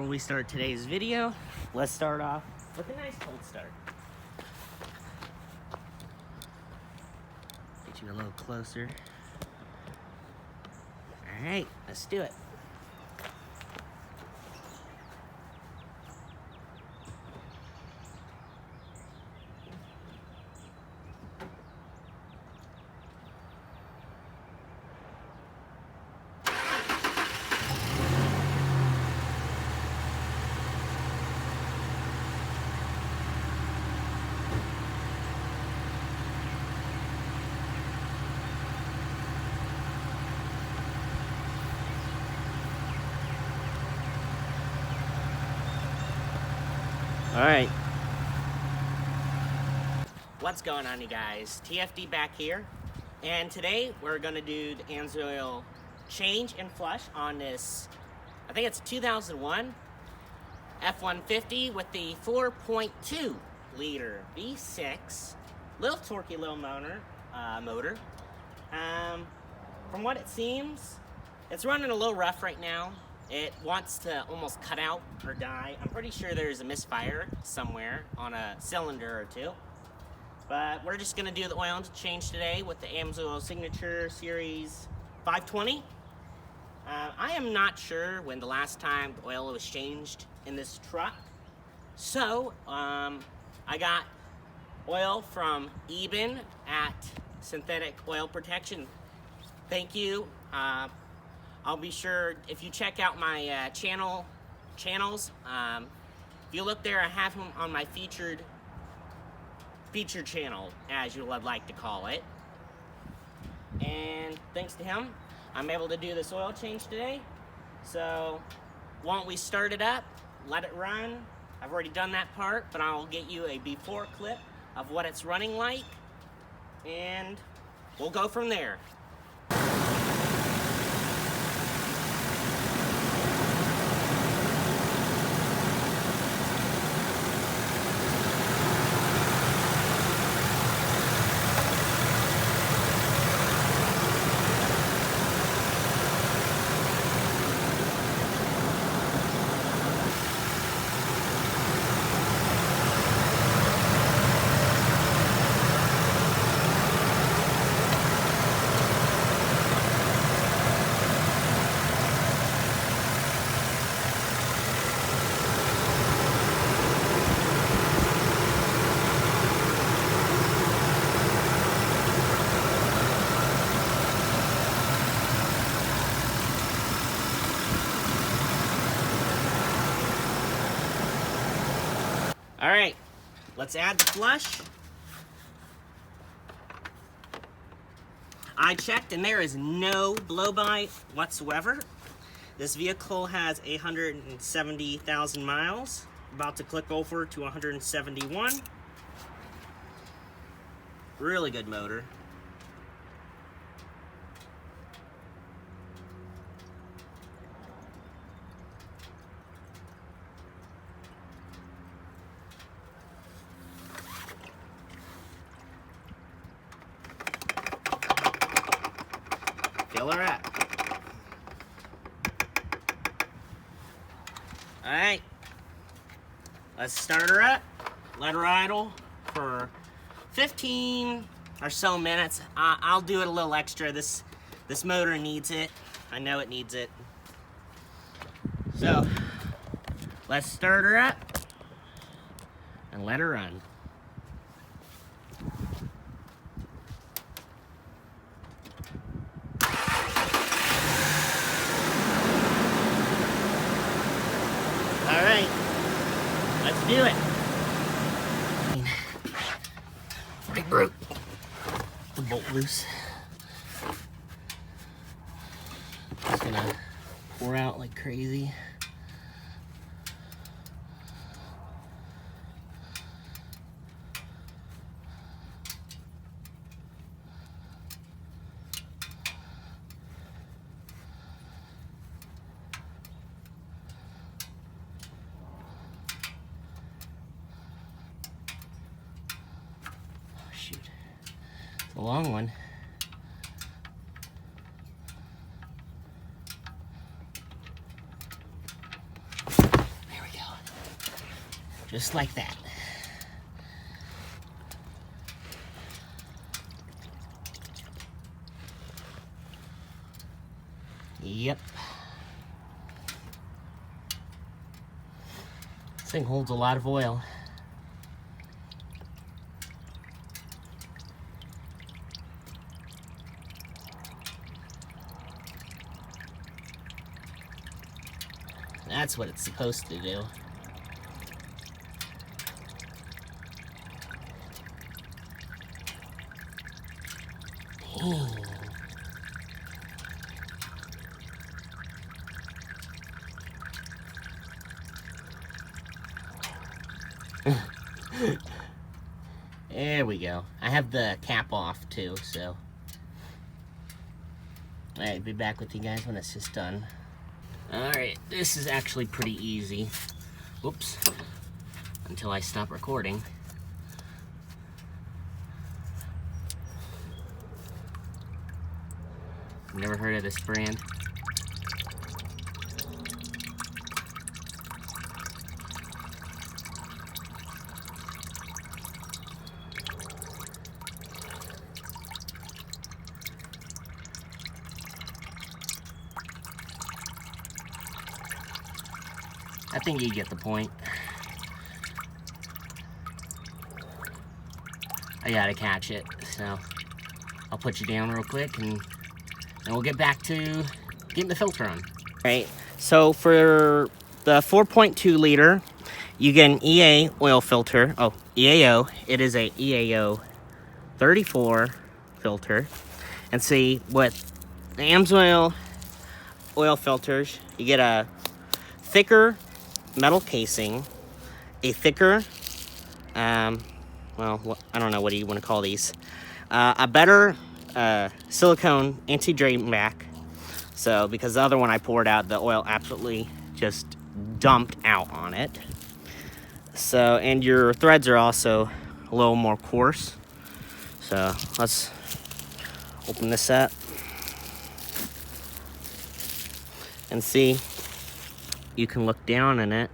we start today's video, let's start off with a nice cold start. Get you a little closer. All right, let's do it. All right. What's going on, you guys? T.F.D back here, and today we're gonna do the Amsoil change and flush on this. I think it's a 2001 F-150 with the 4.2 liter V6, little torquey little motor. From what it seems, it's running a little rough right now. It wants to almost cut out or die. I'm pretty sure there's a misfire somewhere on a cylinder or two. But we're just gonna do the oil change today with the Amsoil Signature Series 520. I am not sure when the last time the oil was changed in this truck. So, I got oil from Eben at Synthetic Oil Protection. Thank you. I'll be sure, if you check out my channels, if you look there, I have them on my featured channel, as you would like to call it. And thanks to him, I'm able to do this oil change today. So, why don't we start it up, let it run. I've already done that part, but I'll get you a before clip of what it's running like, and we'll go from there. All right, let's add the flush. I checked and there is no blow-by whatsoever. This vehicle has 170,000 miles, about to click over to 171. Really good motor. Fill her up. All right, let's start her up. Let her idle for 15 or so minutes. I'll do it a little extra. This motor needs it. I know it needs it. So let's start her up and let her run. All right, let's do it. I broke the bolt loose. It's gonna pour out like crazy. A long one. Just like that. Yep. This thing holds a lot of oil. That's what it's supposed to do. There we go. I have the cap off too, so. Alright, be back with you guys when it's just done. Alright, this is actually pretty easy. Whoops. Until I stop recording. Never heard of this brand? I think you get the point. I gotta catch it, so I'll put you down real quick and we'll get back to getting the filter on. Alright, so for the 4.2 liter, you get an EA oil filter. Oh, EAO. It is a EAO 34 filter. And see, with the Amsoil oil filters, you get a thicker metal casing, a thicker, well, I don't know, what do you want to call these? A better silicone anti-drain back. So, because the other one I poured out, the oil absolutely just dumped out on it. So, and your threads are also a little more coarse. So, let's open this up and see. You can look down in it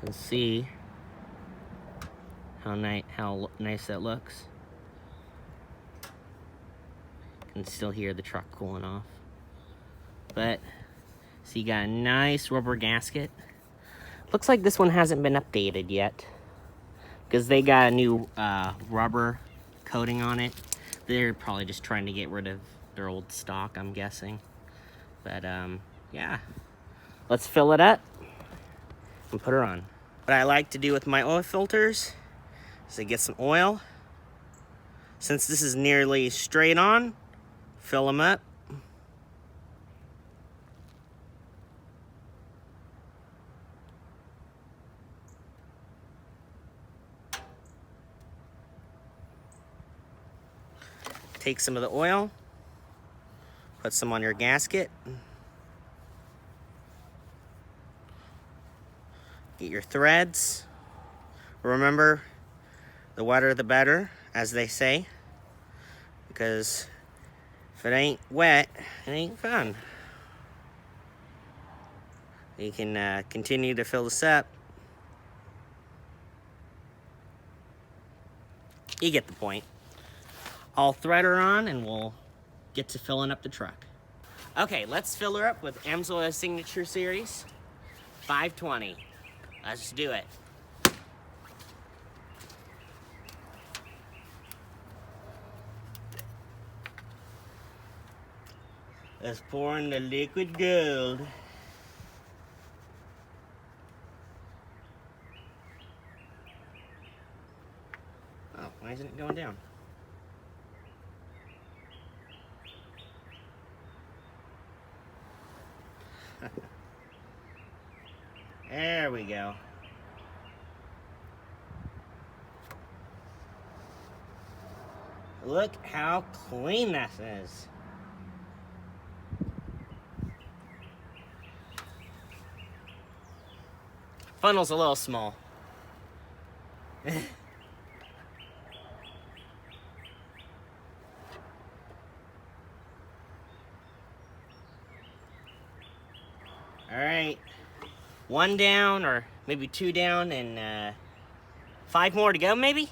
and see how nice that looks. You can still hear the truck cooling off. But, so you got a nice rubber gasket. Looks like this one hasn't been updated yet, because they got a new rubber coating on it. They're probably just trying to get rid of their old stock, I'm guessing. But, yeah. Let's fill it up and put her on. What I like to do with my oil filters is to get some oil. Since this is nearly straight on, fill them up. Take some of the oil, put some on your gasket. Get your threads. Remember, the wetter the better, as they say. Because if it ain't wet, it ain't fun. You can continue to fill this up. You get the point. I'll thread her on and we'll get to filling up the truck. Okay, let's fill her up with Amsoil Signature Series 520. Let's do it. Let's pour in the liquid gold. Oh, why isn't it going down? There we go. Look how clean this is. Funnel's a little small. All right, 1 down or maybe 2 down and 5 more to go maybe.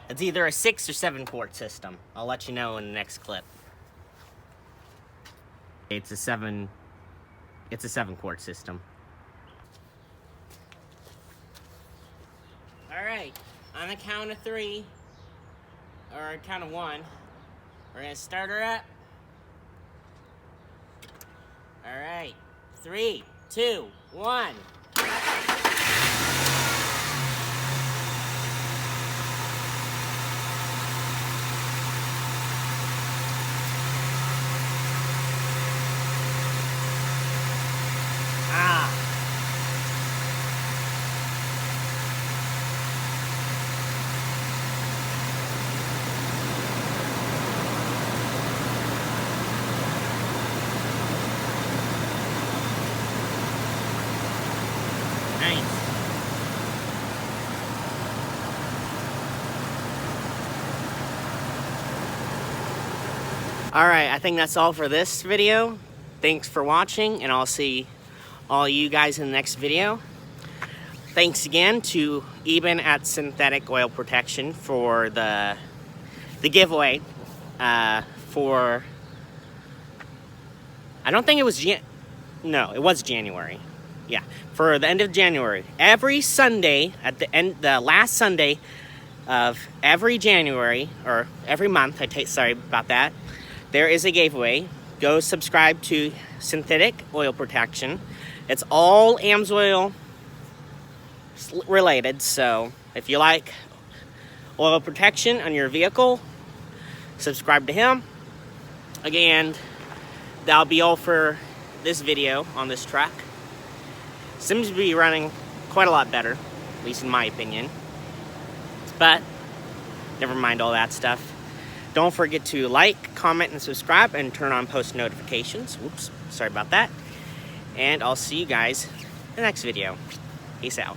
It's either a 6 or 7 quart system. I'll let you know in the next clip. It's a 7 quart system. All right, on the count of 3 or count of 1, we're gonna start her up. All right, 3, 2, 1. Nice. Alright, I think that's all for this video. Thanks for watching, and I'll see all you guys in the next video. Thanks again to Eben at Synthetic Oil Protection for the giveaway for, I don't think it was no, it was January. Yeah, for the end of January. Every Sunday, at the last Sunday of every January, or every month, sorry about that, there is a giveaway. Go subscribe to Synthetic Oil Protection. It's all Amsoil related, so if you like oil protection on your vehicle, subscribe to him. Again, that'll be all for this video on this truck. Seems to be running quite a lot better, at least in my opinion. But never mind all that stuff. Don't forget to like, comment, and subscribe, and turn on post notifications. Whoops, sorry about that. And I'll see you guys in the next video. Peace out.